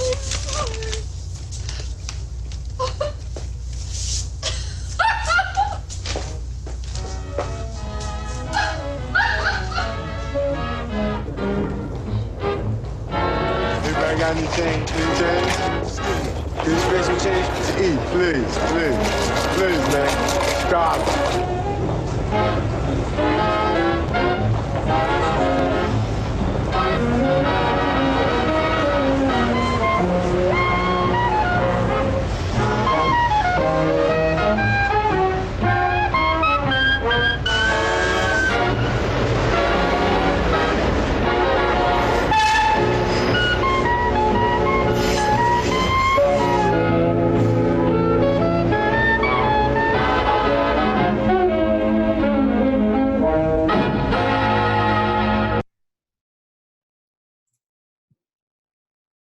Anybody got any change? Any change? Can you spare some change? E, please, man. Stop.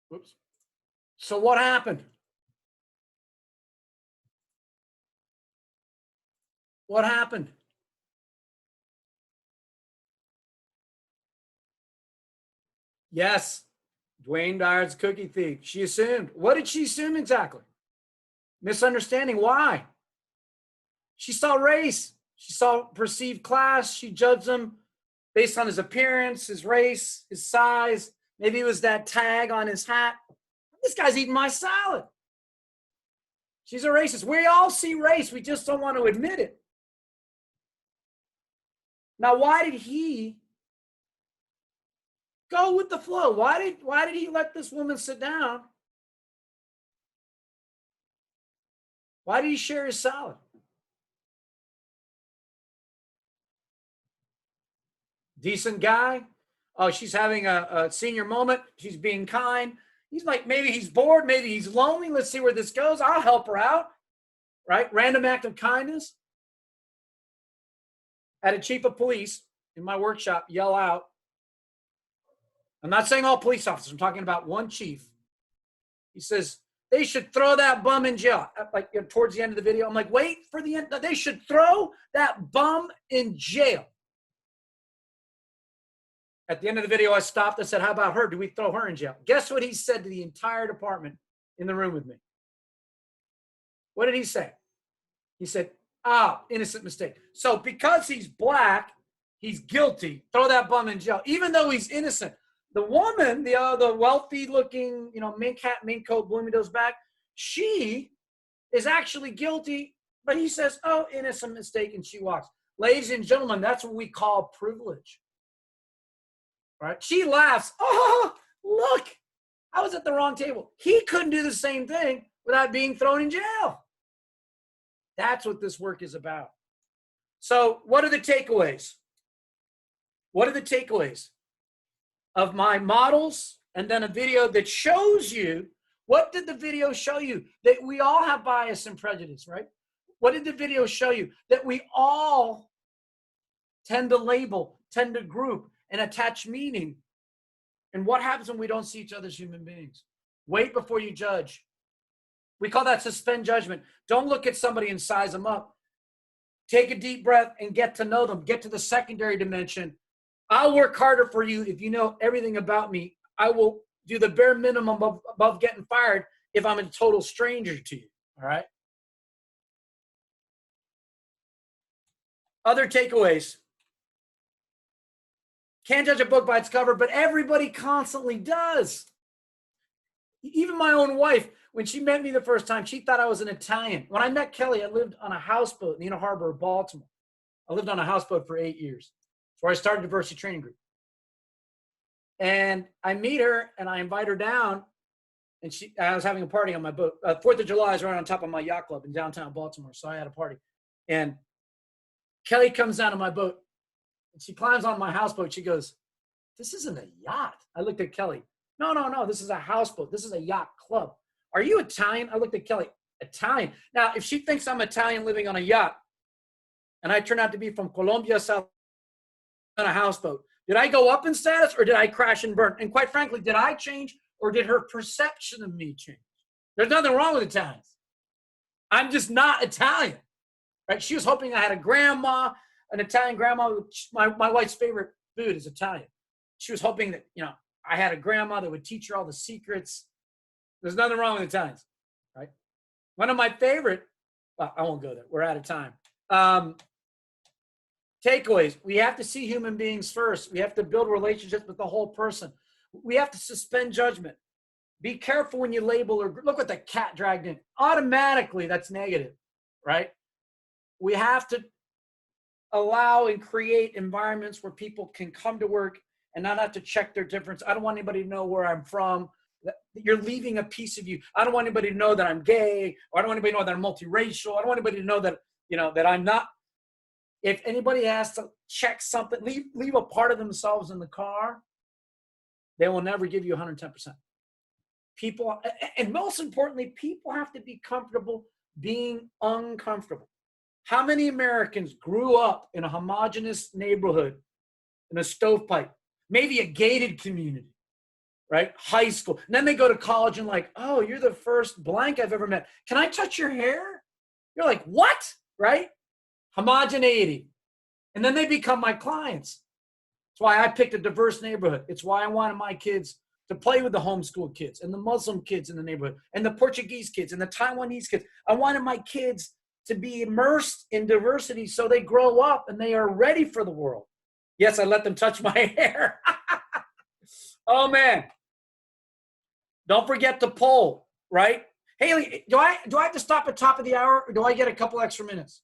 Whoops. So what happened? What happened? Yes, Dwayne Dyer's cookie thief. She assumed. What did she assume exactly? Misunderstanding. Why? She saw race. She saw perceived class. She judged him based on his appearance, his race, his size. Maybe it was that tag on his hat. This guy's eating my salad. She's a racist. We all see race. We just don't want to admit it. Now, why did he go with the flow? Why did he let this woman sit down? Why did he share his salad? Decent guy. Oh, she's having a senior moment. She's being kind. He's like, maybe he's bored. Maybe he's lonely. Let's see where this goes. I'll help her out. Right? Random act of kindness. Had a chief of police in my workshop yell out. I'm not saying all police officers. I'm talking about one chief. He says, they should throw that bum in jail. Like, you know, towards the end of the video, I'm like, wait for the end. They should throw that bum in jail. At the end of the video, I stopped. I said, how about her? Do we throw her in jail? Guess what he said to the entire department in the room with me? What did he say? He said, innocent mistake. So because he's black, he's guilty. Throw that bum in jail, even though he's innocent. The woman, the wealthy-looking, mink hat, mink coat, Bloomingdale's back, she is actually guilty, but he says, oh, innocent mistake, and she walks. Ladies and gentlemen, that's what we call privilege. Right? She laughs. Oh, look, I was at the wrong table. He couldn't do the same thing without being thrown in jail. That's what this work is about. So what are the takeaways? What are the takeaways of my models and then a video that shows you, what did the video show you? That we all have bias and prejudice, right? What did the video show you? That we all tend to label, tend to group, and attach meaning. And what happens when we don't see each other as human beings? Wait before you judge. We call that suspend judgment. Don't look at somebody and size them up. Take a deep breath and get to know them. Get to the secondary dimension. I'll work harder for you if you know everything about me. I will do the bare minimum above getting fired if I'm a total stranger to you. All right? Other takeaways. Can't judge a book by its cover, but everybody constantly does. Even my own wife, when she met me the first time, she thought I was an Italian. When I met Kelly, I lived on a houseboat in the Inner Harbor of Baltimore. I lived on a houseboat for 8 years. That's where I started Diversity Training Group. And I meet her and I invite her down. And I was having a party on my boat. 4th of July is right on top of my yacht club in downtown Baltimore. So I had a party. And Kelly comes down to my boat. And she climbs on my houseboat. She goes, "This isn't a yacht." I looked at Kelly. No. This is a houseboat. This is a yacht club. "Are you Italian?" I looked at Kelly. Italian. Now, if she thinks I'm Italian living on a yacht, and I turn out to be from Colombia, South, on a houseboat, did I go up in status or did I crash and burn? And quite frankly, did I change or did her perception of me change? There's nothing wrong with Italians. I'm just not Italian, right? She was hoping I had a grandma, an Italian grandma. My wife's favorite food is Italian. She was hoping that, I had a grandma that would teach her all the secrets. There's nothing wrong with Italians, right? One of my favorite, well, I won't go there. We're out of time. Takeaways. We have to see human beings first. We have to build relationships with the whole person. We have to suspend judgment. Be careful when you label or look what the cat dragged in. Automatically, that's negative, right? We have to allow and create environments where people can come to work and not have to check their difference. I don't want anybody to know where I'm from. You're leaving a piece of you. I don't want anybody to know that I'm gay, or I don't want anybody to know that I'm multiracial. I don't want anybody to know that, that I'm not. If anybody has to check something, leave a part of themselves in the car, they will never give you 110%. People, and most importantly, people have to be comfortable being uncomfortable. How many Americans grew up in a homogenous neighborhood, in a stovepipe, maybe a gated community, right? High school. And then they go to college and like, "Oh, you're the first blank I've ever met. Can I touch your hair?" You're like, "What?" Right? Homogeneity. And then they become my clients. That's why I picked a diverse neighborhood. It's why I wanted my kids to play with the homeschool kids and the Muslim kids in the neighborhood and the Portuguese kids and the Taiwanese kids. I wanted my kids to be immersed in diversity so they grow up and they are ready for the world. Yes, I let them touch my hair. Oh, man. Don't forget to poll, right? Haley, do I have to stop at top of the hour, or do I get a couple extra minutes?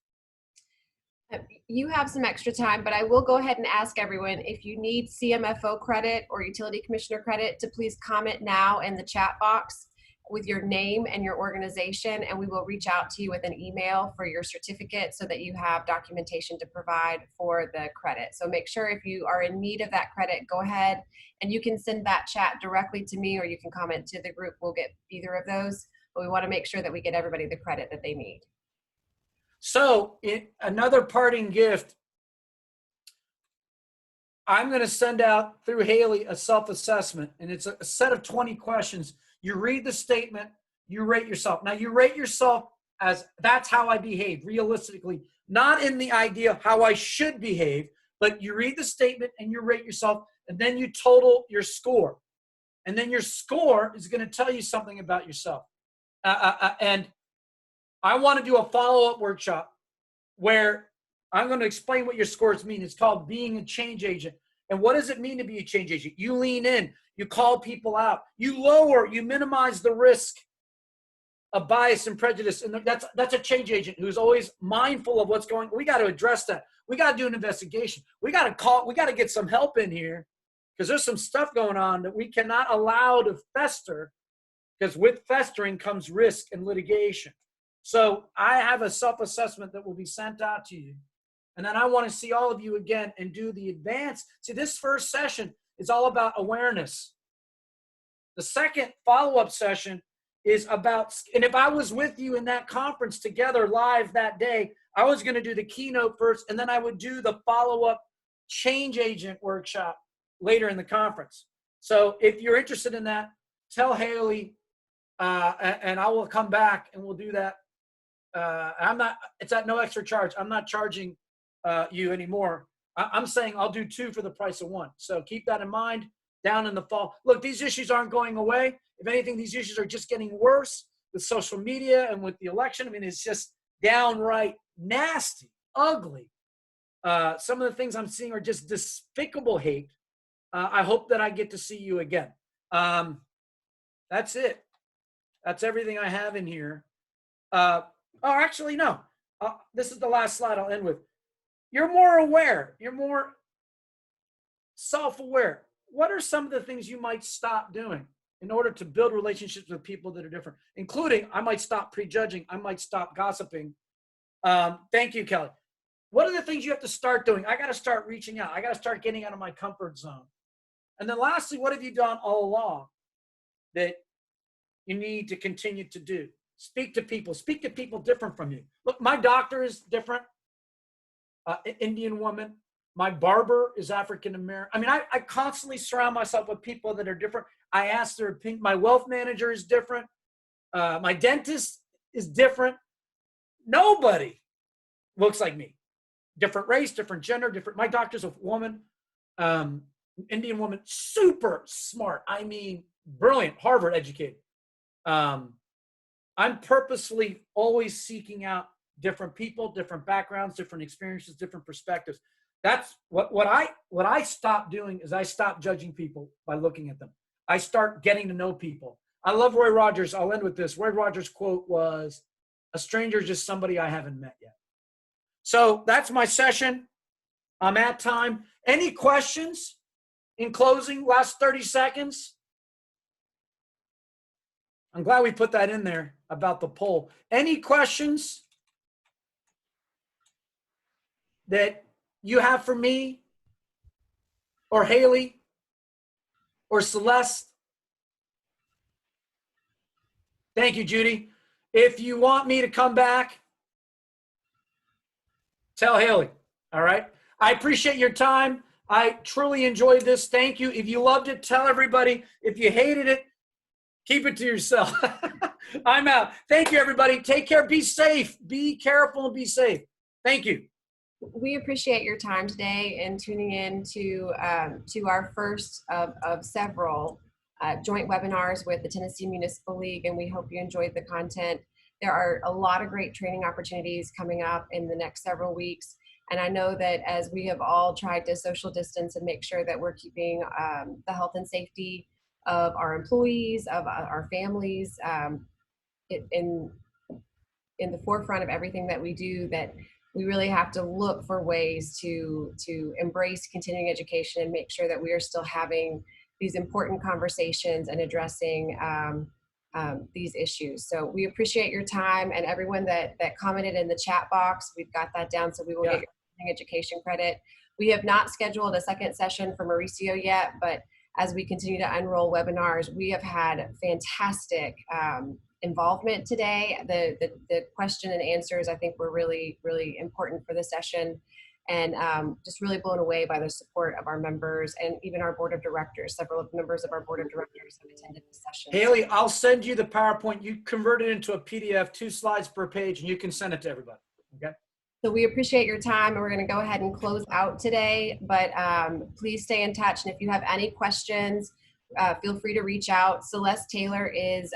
You have some extra time, but I will go ahead and ask everyone, if you need CMFO credit or utility commissioner credit, to please comment now in the chat box with your name and your organization, and we will reach out to you with an email for your certificate so that you have documentation to provide for the credit. So make sure if you are in need of that credit, go ahead and you can send that chat directly to me, or you can comment to the group. We'll get either of those, but we want to make sure that we get everybody the credit that they need. So another parting gift, I'm going to send out through Haley a self-assessment, and it's a set of 20 questions. You read the statement, you rate yourself. Now, you rate yourself as that's how I behave, realistically, not in the idea of how I should behave, but you read the statement and you rate yourself, and then you total your score. And then your score is going to tell you something about yourself. And I want to do a follow-up workshop where I'm going to explain what your scores mean. It's called being a change agent. And what does it mean to be a change agent? You lean in, you call people out, you lower, you minimize the risk of bias and prejudice. And that's a change agent who's always mindful of what's going on. We got to address that. We got to do an investigation. We got to get some help in here, because there's some stuff going on that we cannot allow to fester, because with festering comes risk and litigation. So I have a self-assessment that will be sent out to you. And then I want to see all of you again and do the advanced. See, this first session is all about awareness. The second follow-up session is about, and if I was with you in that conference together live that day, I was going to do the keynote first, and then I would do the follow-up change agent workshop later in the conference. So if you're interested in that, tell Haley, and I will come back and we'll do that. It's at no extra charge. I'm not charging you anymore. I'm saying I'll do 2 for the price of 1. So keep that in mind down in the fall. Look, these issues aren't going away. If anything, these issues are just getting worse with social media and with the election. I mean, it's just downright nasty, ugly. Some of the things I'm seeing are just despicable hate. I hope that I get to see you again. That's it. That's everything I have in here. Actually, no. This is the last slide I'll end with. You're more aware. You're more self-aware. What are some of the things you might stop doing in order to build relationships with people that are different? Including, I might stop prejudging. I might stop gossiping. Thank you, Kelly. What are the things you have to start doing? I got to start reaching out. I got to start getting out of my comfort zone. And then lastly, what have you done all along that you need to continue to do? Speak to people. Speak to people different from you. Look, my doctor is different, Indian woman. My barber is African-American. I mean, I constantly surround myself with people that are different. I ask their opinion. My wealth manager is different. My dentist is different. Nobody looks like me. Different race, different gender, different. My doctor's a woman, Indian woman, super smart. I mean, brilliant, Harvard educated. I'm purposefully always seeking out different people, different backgrounds, different experiences, different perspectives. That's what I stopped doing is I stopped judging people by looking at them. I start getting to know people. I love Roy Rogers. I'll end with this. Roy Rogers' quote was, "A stranger is just somebody I haven't met yet." So that's my session. I'm at time. Any questions in closing? Last 30 seconds. I'm glad we put that in there about the poll. Any questions that you have for me or Haley or Celeste? Thank you, Judy. If you want me to come back, tell Haley. All right. I appreciate your time. I truly enjoyed this. Thank you. If you loved it, tell everybody. If you hated it, keep it to yourself. I'm out. Thank you, everybody. Take care. Be safe. Be careful and be safe. Thank you. We appreciate your time today and tuning in to our first of several joint webinars with the Tennessee Municipal League, and we hope you enjoyed the content. There are a lot of great training opportunities coming up in the next several weeks, and I know that as we have all tried to social distance and make sure that we're keeping the health and safety of our employees, of our families, in the forefront of everything that we do, that we really have to look for ways to embrace continuing education and make sure that we are still having these important conversations and addressing these issues. So we appreciate your time, and everyone that commented in the chat box, we've got that down, so we will get your continuing education credit. We have not scheduled a second session for Mauricio yet, but as we continue to unroll webinars, we have had fantastic involvement today. The question and answers, I think, were really, really important for the session, and just really blown away by the support of our members and even our board of directors. Several of members of our board of directors have attended the session. Haley, I'll send you the PowerPoint. You convert it into a PDF, 2 slides per page, and you can send it to everybody. Okay. So we appreciate your time, and we're going to go ahead and close out today, but please stay in touch. And if you have any questions, feel free to reach out. Celeste Taylor is,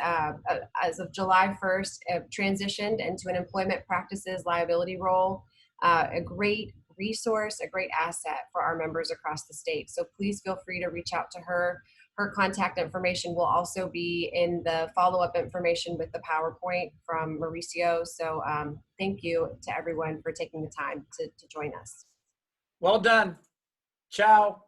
as of July 1st, transitioned into an employment practices liability role, a great resource, a great asset for our members across the state. So please feel free to reach out to her. Her contact information will also be in the follow-up information with the PowerPoint from Mauricio. So thank you to everyone for taking the time to join us. Well done. Ciao.